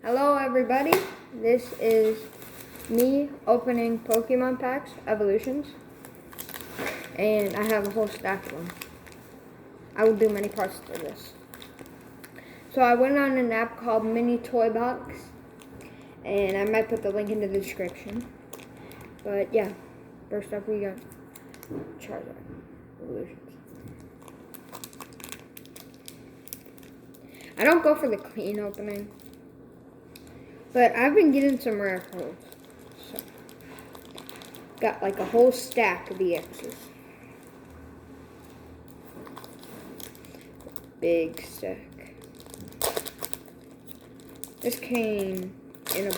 Hello everybody, this is me opening Pokemon packs, Evolutions, and I have a whole stack of them. I will do many parts to this. So I went on an app called Mini Toy Box, and I might put the link in the description. But yeah, first up we got Charizard, Evolutions. I don't go for the clean opening. But I've been getting some rare codes. So, got like a whole stack of EXs. Big stack. This came in a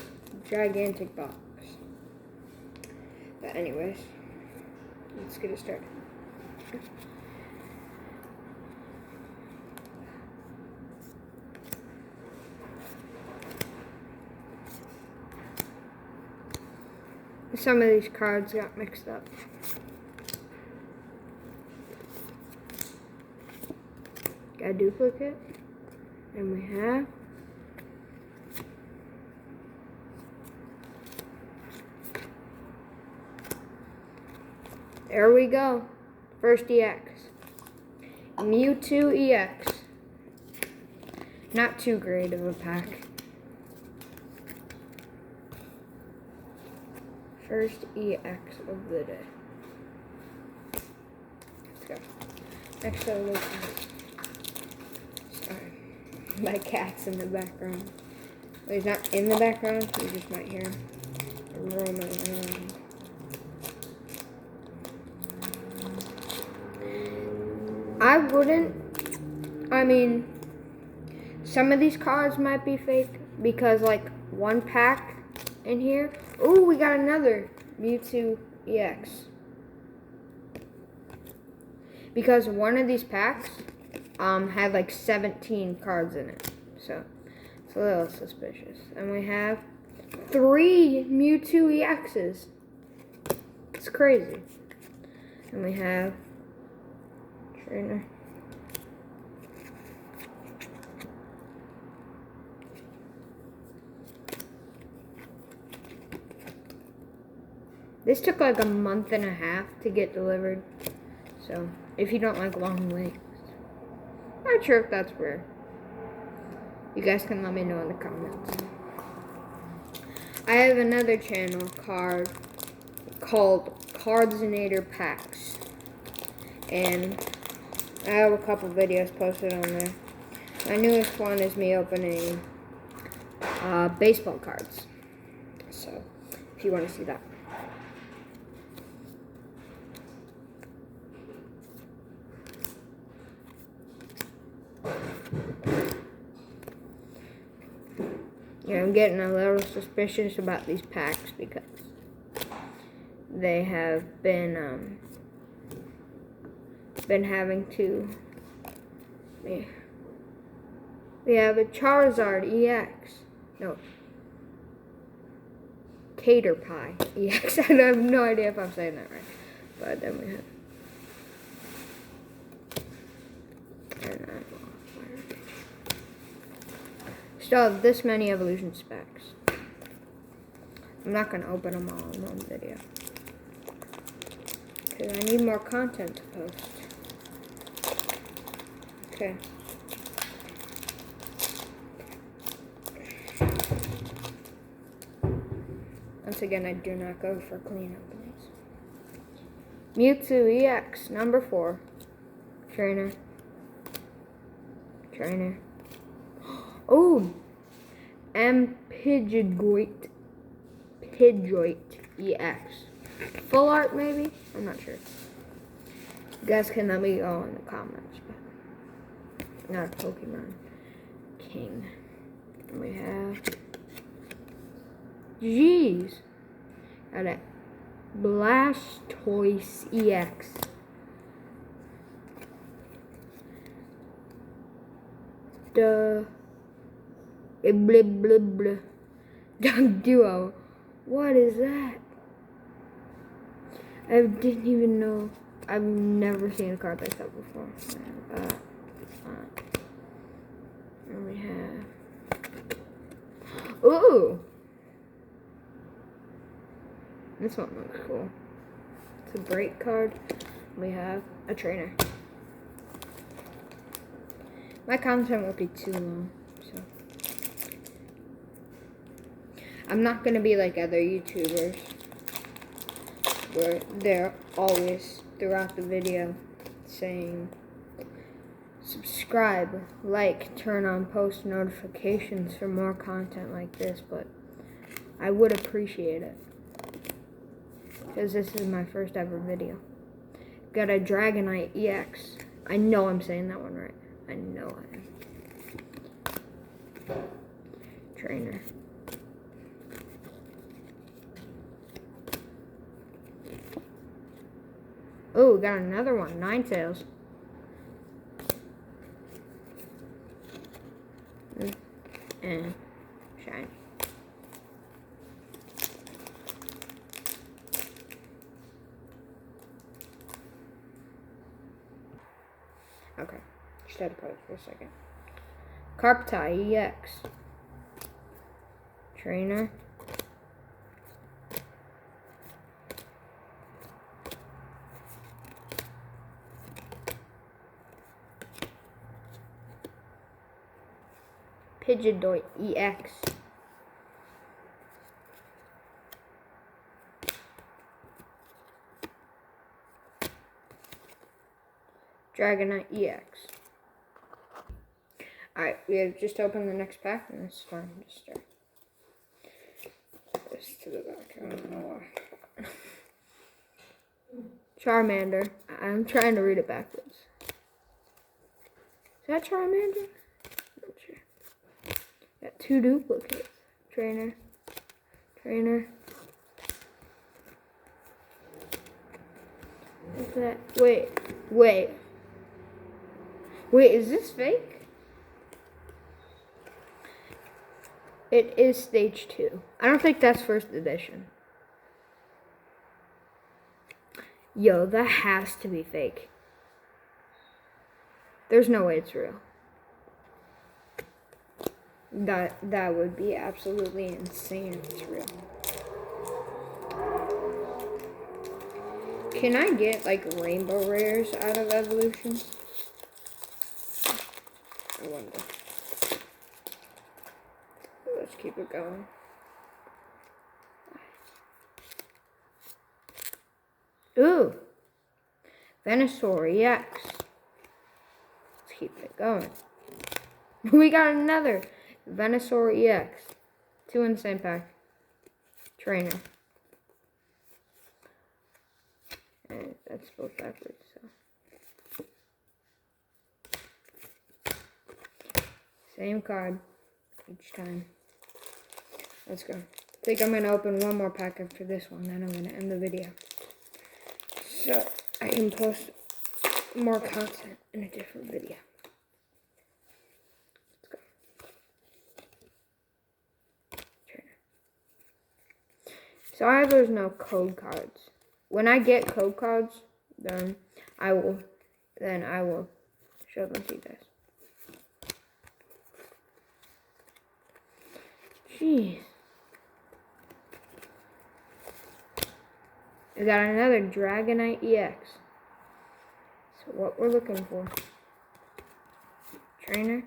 gigantic box. But anyways, let's get it started. Some of these cards got mixed up. Got a duplicate. And we have there we go. First EX. Mewtwo EX. Not too great of a pack. First EX of the day. Let's go. Next evolution. Sorry. My cat's in the background. Well, he's not in the background, you just might hear him roaming around. I wouldn't, some of these cards might be fake because like one pack in here. Ooh, we got another Mewtwo EX. Because one of these packs had like 17 cards in it. So it's a little suspicious. And we have 3 Mewtwo EXs. It's crazy. And we have Trainer. This took like a month and a half to get delivered. So, if you don't like long waits. Not sure if that's rare. You guys can let me know in the comments. I have another channel called Cardsinator Packs. And I have a couple videos posted on there. My newest one is me opening baseball cards. So, if you want to see that. Yeah, I'm getting a little suspicious about these packs because they have been having to. We have a Charizard EX. No. Tater Pie EX. I have no idea if I'm saying that right. But then we have. Still have this many evolution specs. I'm not going to open them all in one video. Because I need more content to post. Okay. Once again, I do not go for clean openings. Mewtwo EX, number 4. Trainer. Oh, Pidgeot EX. Full art, maybe? I'm not sure. You guys can let me know in the comments. But not a Pokemon King. And we have. Jeez. Got a Blastoise EX. Blah blah blah. Duo. What is that? I didn't even know. I've never seen a card like that before. And we have Ooh! This one looks cool. It's a break card. We have a trainer. My content won't be too long, so. I'm not gonna be like other YouTubers where they're always throughout the video saying subscribe, like, turn on post notifications for more content like this, but I would appreciate it because this is my first ever video. Got a Dragonite EX. I know I'm saying that one right. I know I am. Trainer. Oh, got another one. Ninetales. And shiny. Okay, just had to pause for a second. Carptai EX. Trainer. Pidgeotoid EX. Dragonite EX. Alright, we have just opened the next pack, and it's fine. Just put this to the back. I don't know why. Charmander. I'm trying to read it backwards. Is that Charmander? Not sure. Got two duplicates. Trainer. Trainer. What's that? Wait, is this fake? It is stage 2. I don't think that's first edition. Yo, that has to be fake. There's no way it's real. That would be absolutely insane if it's real. Can I get like rainbow rares out of evolution? I wonder. Let's keep it going. Ooh! Venusaur EX. Let's keep it going. We got another Venusaur EX. 2 in the same pack. Trainer. And that's both backwards, so. Same card each time. Let's go. I think I'm going to open one more pack after this one, then I'm going to end the video. So I can post more content in a different video. Let's go. Sorry there's no code cards. When I get code cards, then I will show them to you guys. Jeez. We got another Dragonite EX. So what we're looking for. Trainer.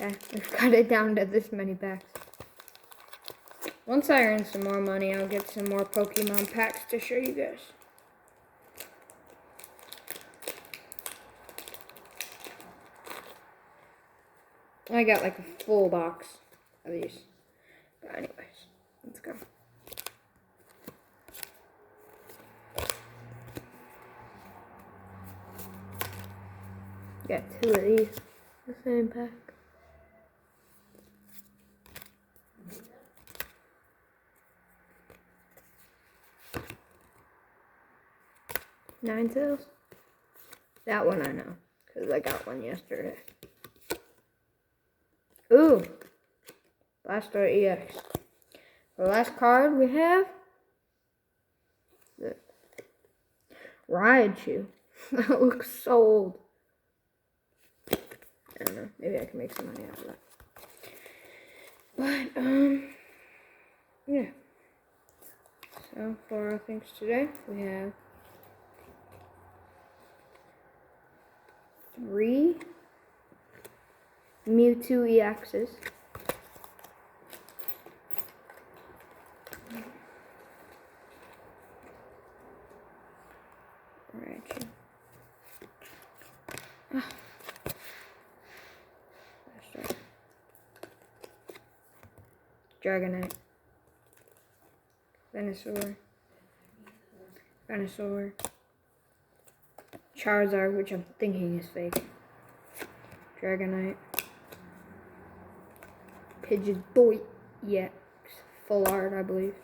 Okay, we've got it down to this many packs. Once I earn some more money, I'll get some more Pokemon packs to show you guys. I got like a full box of these. But anyways, let's go. Got 2 of these. The same pack. Ninetales. That one I know, because I got one yesterday. Ooh! Blastoise EX. The last card we have, the Raichu. That looks so old. I don't know. Maybe I can make some money out of that. But, yeah. So, for our things today, we have 3 Mewtwo EXs. Raichu. Ah. Dragonite. Venusaur. Charizard, which I'm thinking is fake. Dragonite. Pidgeotto EX. Full art, I believe.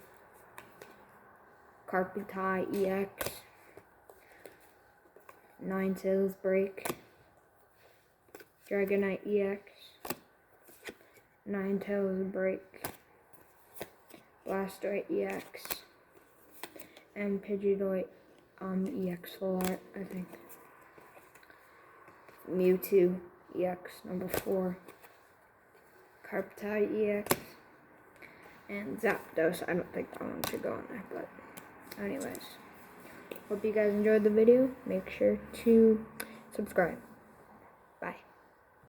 Carpetai EX. Ninetales Break. Dragonite EX. Ninetales Break. Blastoise EX. And Pidgeotto EX full art, I think. Mewtwo EX number 4. Carpetai EX. And Zapdos. I don't think that one should go on there, but anyways. Hope you guys enjoyed the video. Make sure to subscribe.